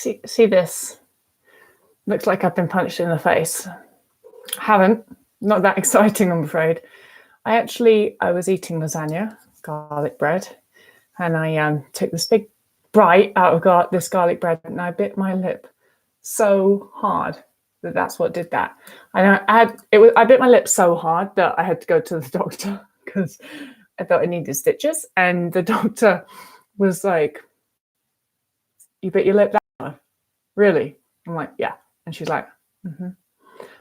See this? Looks like I've been punched in the face. Haven't. Not that exciting, I'm afraid. I was eating lasagna, garlic bread, and I took this big bite out of this garlic bread, and I bit my lip so hard that's what did that. I bit my lip so hard that I had to go to the doctor because I thought I needed stitches, and the doctor was like, "You bit your lip that much? Really?" I'm like, "Yeah," and she's like, "Mm-hmm."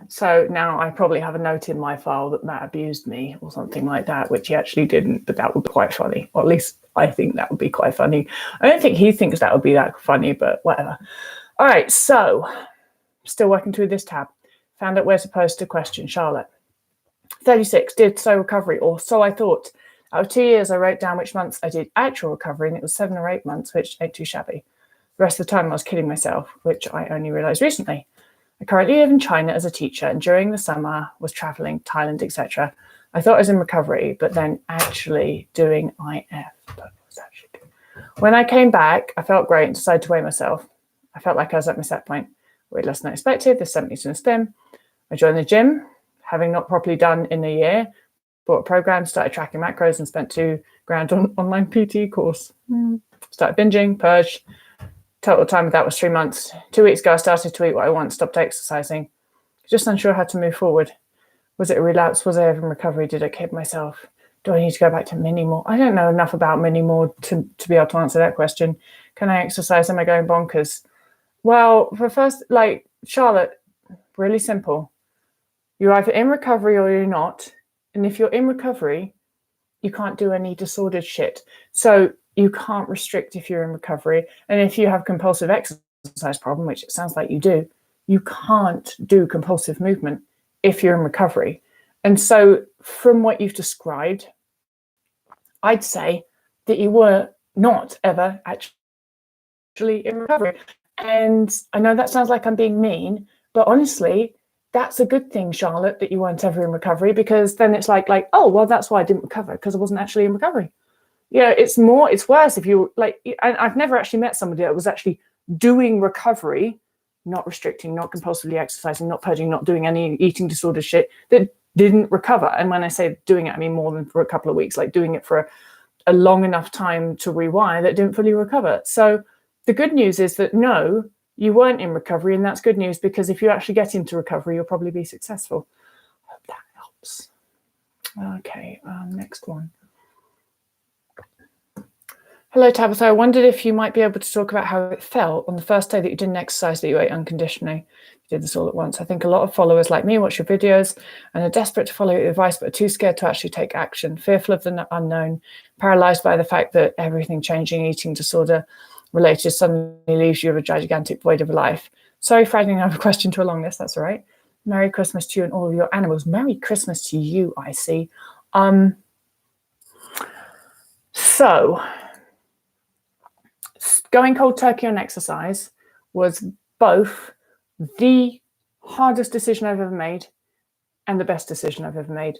So now I probably have a note in my file that Matt abused me or something like that, which he actually didn't, but that would be quite funny. Or at least I think that would be quite funny. I don't think he thinks that would be that funny, but whatever. All right, so still working through this tab. Found out where to post a question. Charlotte. 36, did slow recovery, or so I thought. Out of 2 years, I wrote down which months I did actual recovery, and it was 7 or 8 months, which ain't too shabby. The rest of the time I was kidding myself, which I only realized recently. I currently live in China as a teacher, and during the summer was traveling, Thailand, etc. I thought I was in recovery, but then actually doing IF. When I came back, I felt great and decided to weigh myself. I felt like I was at my set point. Weight less than expected. This sent me to the spin. I joined the gym, having not properly done in a year. Bought a program, started tracking macros, and spent $2,000 on online PT course. Started binging, purged. Total time of that was 3 months. 2 weeks ago, I started to eat what I want, stopped exercising. Just unsure how to move forward. Was it a relapse? Was I ever in recovery? Did I kid myself? Do I need to go back to mini more? I don't know enough about mini more to be able to answer that question. Can I exercise? Am I going bonkers? Well, for first, Charlotte, really simple. You're either in recovery or you're not. And if you're in recovery, you can't do any disordered shit. So you can't restrict if you're in recovery. And if you have compulsive exercise problem, which it sounds like you do, you can't do compulsive movement if you're in recovery. And so from what you've described, I'd say that you were not ever actually in recovery. And I know that sounds like I'm being mean, but honestly, that's a good thing, Charlotte, that you weren't ever in recovery, because then it's like, oh, well, that's why I didn't recover, because I wasn't actually in recovery. Yeah, it's worse if you and I've never actually met somebody that was actually doing recovery, not restricting, not compulsively exercising, not purging, not doing any eating disorder shit, that didn't recover. And when I say doing it, I mean more than for a couple of weeks, like doing it for a long enough time to rewire, that didn't fully recover. So the good news is that no, you weren't in recovery, and that's good news, because if you actually get into recovery, you'll probably be successful. I hope that helps. Okay, next one. Hello, Tabitha. I wondered if you might be able to talk about how it felt on the first day that you didn't exercise, that you ate unconditionally. You did this all at once. I think a lot of followers like me watch your videos and are desperate to follow your advice, but are too scared to actually take action, fearful of the unknown, paralyzed by the fact that everything changing, eating disorder related suddenly leaves you with a gigantic void of life. Sorry for adding another question to a long list. That's all right. Merry Christmas to you and all of your animals. Merry Christmas to you, I see. So going cold turkey on exercise was both the hardest decision I've ever made and the best decision I've ever made.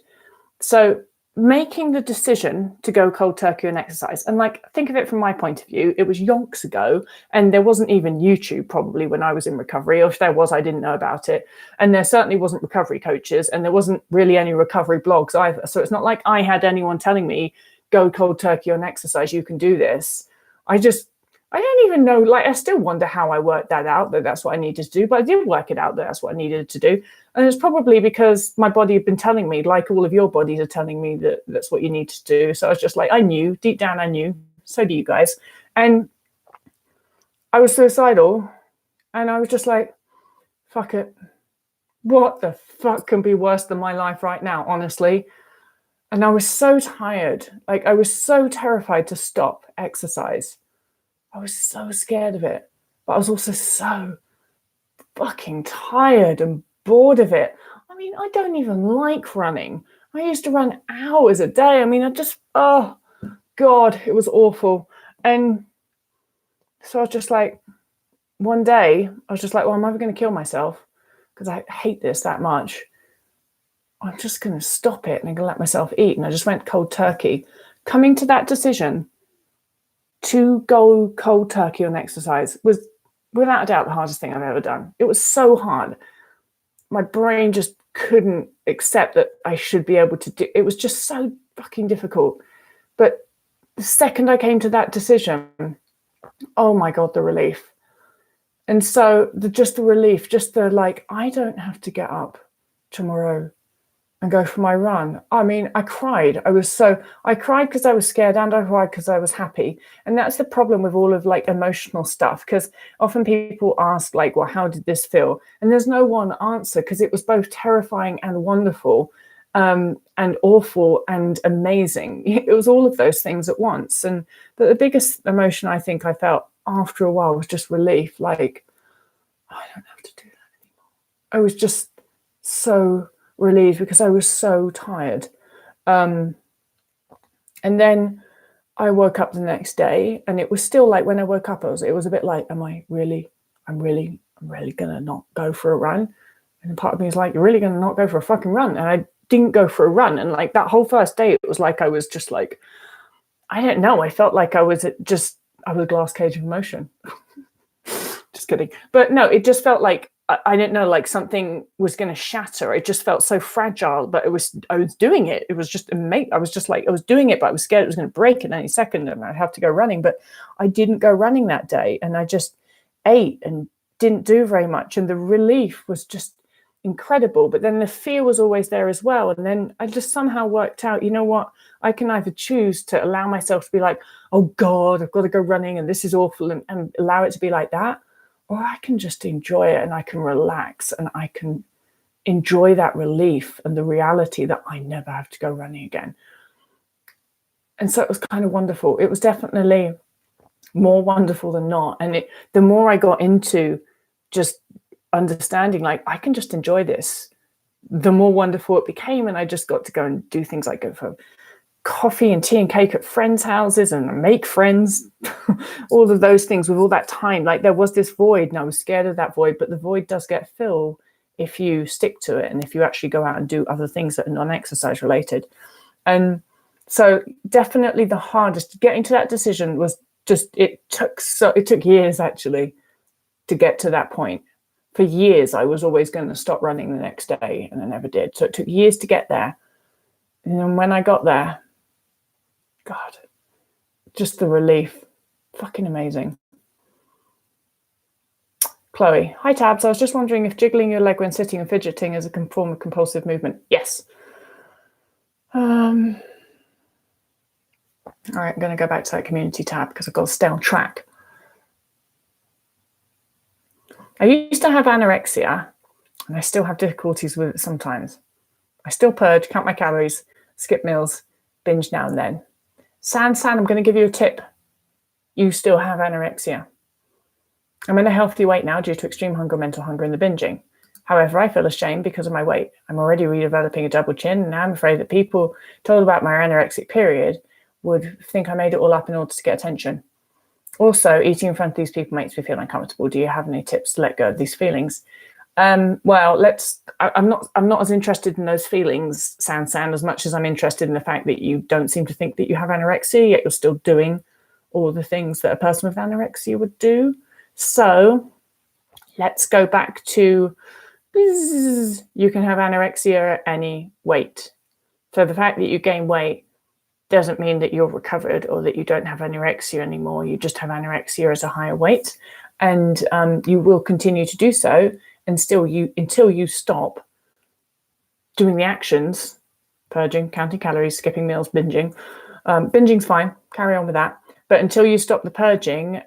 So making the decision to go cold turkey on exercise, and think of it from my point of view, it was yonks ago, and there wasn't even YouTube probably when I was in recovery, or if there was, I didn't know about it. And there certainly wasn't recovery coaches, and there wasn't really any recovery blogs either. So it's not like I had anyone telling me, go cold turkey on exercise, you can do this. I don't even know, I still wonder how I worked that out, that that's what I needed to do, but I did work it out that that's what I needed to do. And it's probably because my body had been telling me, like all of your bodies are telling me, that that's what you need to do. So I was just I knew, deep down I knew, so do you guys. And I was suicidal, and I was just like, fuck it. What the fuck can be worse than my life right now, honestly? And I was so tired. I was so terrified to stop exercise. I was so scared of it, but I was also so fucking tired and bored of it. I mean, I don't even like running. I used to run hours a day. I mean, oh God, it was awful. And so I was just one day, I was just well, I'm never going to kill myself because I hate this that much. I'm just going to stop it and I'm going to let myself eat. And I just went cold turkey. Coming to that decision to go cold turkey on exercise was without a doubt, the hardest thing I've ever done. It was so hard. My brain just couldn't accept that I should be able to do it. Was just so fucking difficult. But the second I came to that decision, oh my God, the relief. And so the relief, just the like, I don't have to get up tomorrow and go for my run. I mean, I cried. I cried because I was scared, and I cried because I was happy. And that's the problem with all of like emotional stuff, because often people ask like, well, how did this feel? And there's no one answer, because it was both terrifying and wonderful, and awful and amazing. It was all of those things at once. But the biggest emotion I think I felt after a while was just relief. Like, I don't have to do that anymore. I was just so relieved because I was so tired. And then I woke up the next day, and it was still like, when I woke up, it was a bit like, I'm really gonna not go for a run? And part of me is like, you're really gonna not go for a fucking run? And I didn't go for a run. And like that whole first day, it was like I was just like, I don't know, I felt like I was a glass cage of emotion. Just kidding. But no, it just felt like, I didn't know, like something was going to shatter. It just felt so fragile, but I was doing it. It was just amazing. I was just like, I was doing it, but I was scared it was going to break at any second and I'd have to go running. But I didn't go running that day, and I just ate and didn't do very much. And the relief was just incredible. But then the fear was always there as well. And then I just somehow worked out, you know what? I can either choose to allow myself to be like, oh God, I've got to go running and this is awful, and allow it to be like that. Or I can just enjoy it, and I can relax, and I can enjoy that relief and the reality that I never have to go running again. And so it was kind of wonderful. It was definitely more wonderful than not. And the more I got into just understanding, like, I can just enjoy this, the more wonderful it became. And I just got to go and do things like go for coffee and tea and cake at friends' houses and make friends, all of those things with all that time. Like, there was this void, and I was scared of that void, but the void does get filled if you stick to it and if you actually go out and do other things that are non-exercise related. And so definitely the hardest, getting to that decision was just, it took years actually to get to that point. For years I was always going to stop running the next day, and I never did. So it took years to get there. And when I got there, God, just the relief, fucking amazing. Chloe, hi Tabs. I was just wondering if jiggling your leg when sitting and fidgeting is a form of compulsive movement. Yes. All right, I'm going to go back to that community tab because I've got to stay on track. I used to have anorexia, and I still have difficulties with it sometimes. I still purge, count my calories, skip meals, binge now and then. San, I'm going to give you a tip. You still have anorexia. I'm in a healthy weight now due to extreme hunger, mental hunger, and the binging. However, I feel ashamed because of my weight. I'm already redeveloping a double chin, and now I'm afraid that people told about my anorexic period would think I made it all up in order to get attention. Also, eating in front of these people makes me feel uncomfortable. Do you have any tips to let go of these feelings? Well, I'm not as interested in those feelings, San, as much as I'm interested in the fact that you don't seem to think that you have anorexia, yet you're still doing all the things that a person with anorexia would do. So let's go back to, you can have anorexia at any weight. So the fact that you gain weight doesn't mean that you're recovered or that you don't have anorexia anymore. You just have anorexia as a higher weight, and you will continue to do so until you stop doing the actions, purging, counting calories, skipping meals, binging. Binging's fine, carry on with that. But until you stop the purging,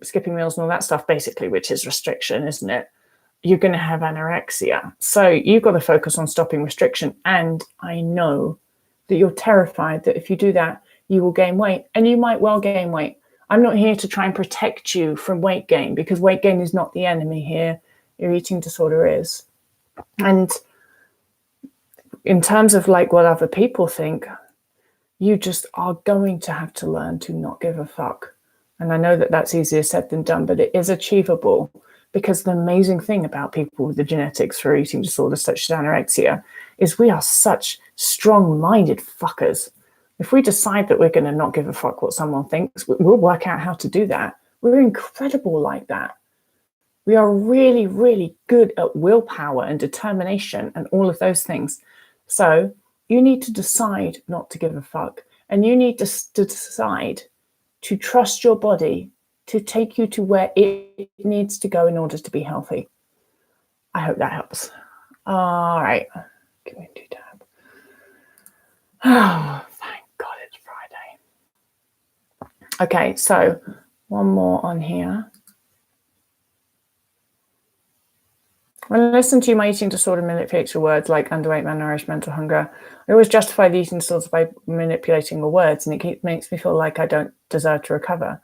skipping meals and all that stuff, basically, which is restriction, isn't it? You're going to have anorexia. So you've got to focus on stopping restriction. And I know that you're terrified that if you do that, you will gain weight, and you might well gain weight. I'm not here to try and protect you from weight gain, because weight gain is not the enemy here. Your eating disorder is. And in terms of like what other people think, you just are going to have to learn to not give a fuck. And I know that that's easier said than done, but it is achievable, because the amazing thing about people with the genetics for eating disorders such as anorexia is we are such strong-minded fuckers. If we decide that we're going to not give a fuck what someone thinks, we'll work out how to do that. We're incredible like that. We are really, really good at willpower and determination and all of those things. So you need to decide not to give a fuck. And you need to decide to trust your body to take you to where it needs to go in order to be healthy. I hope that helps. All right. Can we do tab? Oh, thank God it's Friday. Okay, so one more on here. When I listen to you, my eating disorder manipulates your words like underweight, malnourished, mental hunger. I always justify the eating disorders by manipulating the words, and it makes me feel like I don't deserve to recover.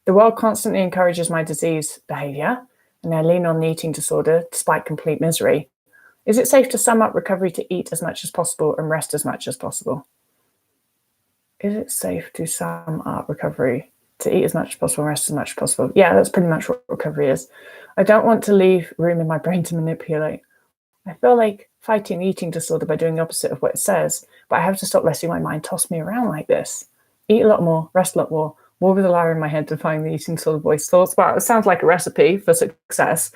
The world constantly encourages my disease behavior, and I lean on the eating disorder despite complete misery. Is it safe to sum up recovery to eat as much as possible and rest as much as possible? Is it safe to sum up recovery to eat as much as possible and rest as much as possible? Yeah, that's pretty much what recovery is. I don't want to leave room in my brain to manipulate. I feel like fighting the eating disorder by doing the opposite of what it says, but I have to stop letting my mind toss me around like this. Eat a lot more, rest a lot more with a lie in my head, defying the eating disorder voice thoughts. Well, it sounds like a recipe for success.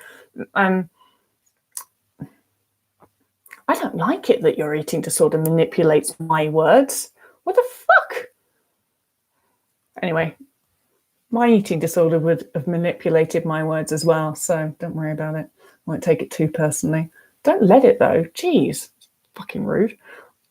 I don't like it that your eating disorder manipulates my words. What the fuck? Anyway, my eating disorder would have manipulated my words as well, so don't worry about it. I won't take it too personally. Don't let it, though. Jeez, fucking rude.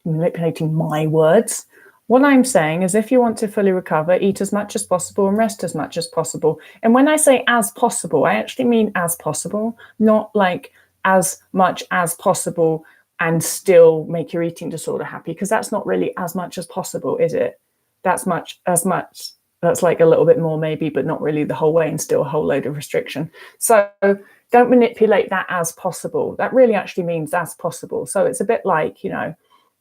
Manipulating my words. What I'm saying is if you want to fully recover, eat as much as possible and rest as much as possible. And when I say as possible, I actually mean as possible, not like as much as possible and still make your eating disorder happy, because that's not really as much as possible, is it? That's much. That's like a little bit more maybe, but not really the whole way, and still a whole load of restriction. So don't manipulate that as possible. That really actually means as possible. So it's a bit like,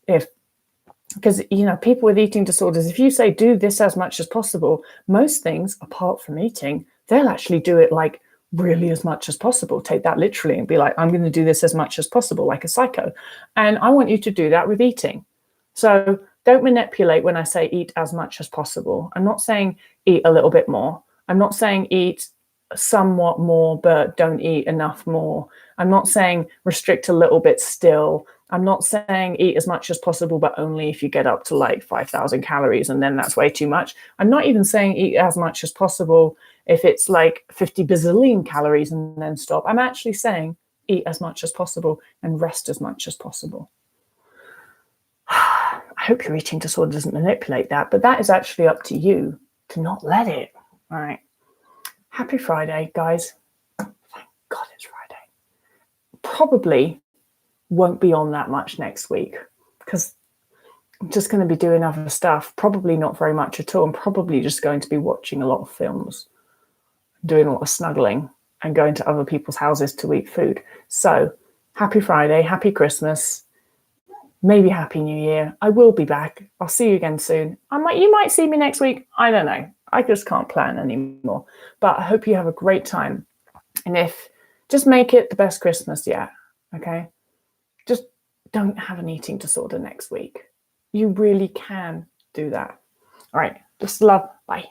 because people with eating disorders, if you say do this as much as possible, most things apart from eating, they'll actually do it like really as much as possible. Take that literally and be like, I'm going to do this as much as possible, like a psycho. And I want you to do that with eating. So don't manipulate when I say eat as much as possible. I'm not saying eat a little bit more. I'm not saying eat somewhat more, but don't eat enough more. I'm not saying restrict a little bit still. I'm not saying eat as much as possible, but only if you get up to like 5,000 calories and then that's way too much. I'm not even saying eat as much as possible if it's like 50 bazillion calories and then stop. I'm actually saying eat as much as possible and rest as much as possible. I hope your eating disorder doesn't manipulate that, but that is actually up to you to not let it. All right. Happy Friday, guys. Thank God it's Friday. Probably won't be on that much next week because I'm just going to be doing other stuff. Probably not very much at all. I'm probably just going to be watching a lot of films, doing a lot of snuggling and going to other people's houses to eat food. So happy Friday, happy Christmas. Maybe Happy New Year. I will be back. I'll see you again soon. You might see me next week. I don't know. I just can't plan anymore. But I hope you have a great time. And just make it the best Christmas yet. Okay? Just don't have an eating disorder next week. You really can do that. All right. Just love. Bye.